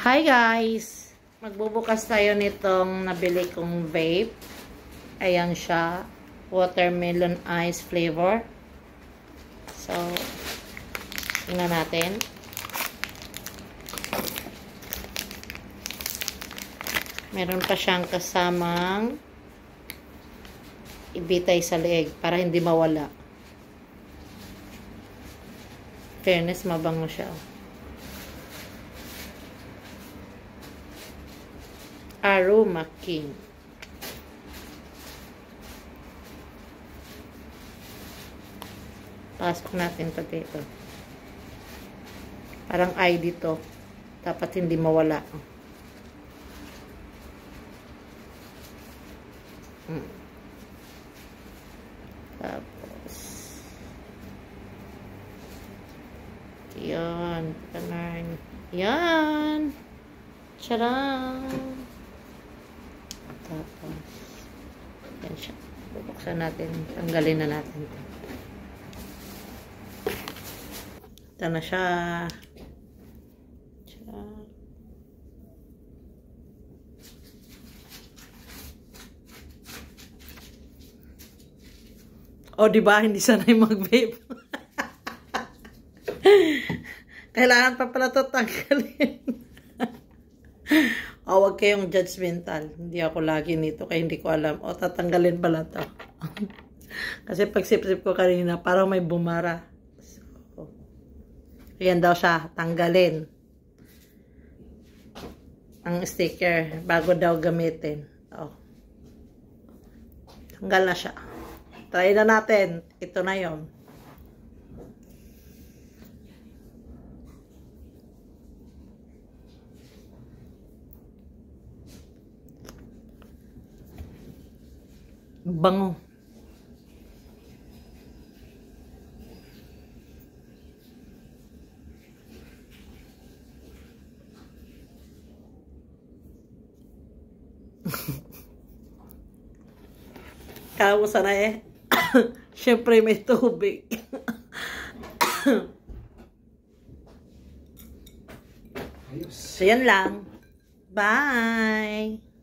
Hi guys! Magbubukas tayo nitong nabili kong vape. Ayan siya. Watermelon ice flavor. So, tingnan natin. Meron pa siyang kasamang ibitay sa leeg para hindi mawala. Fairness, mabango siya. Aroma King. Pasok natin pati ito. Parang ID to. Dapat hindi mawala. Tapos yan. Yan. Tcharam! Tapos yan siya. Bubuksan natin. Tanggalin na natin ito. Ito na siya. O, diba? Hindi sanay mag-vape. Kailangan pa pala ito tanggalin. O, wag kayong judgmental. Hindi ako lagi nito kaya hindi ko alam. O, tatanggalin pala ito. Kasi pag sip-sip ko kanina, parang may bumara. So, ayan daw siya. Tanggalin. Ang sticker. Bago daw gamitin. O. Tanggal na siya. Try na natin. Ito na yon. Bango. Kamo sana eh. Siyempre may tubig. So yan lang. Bye!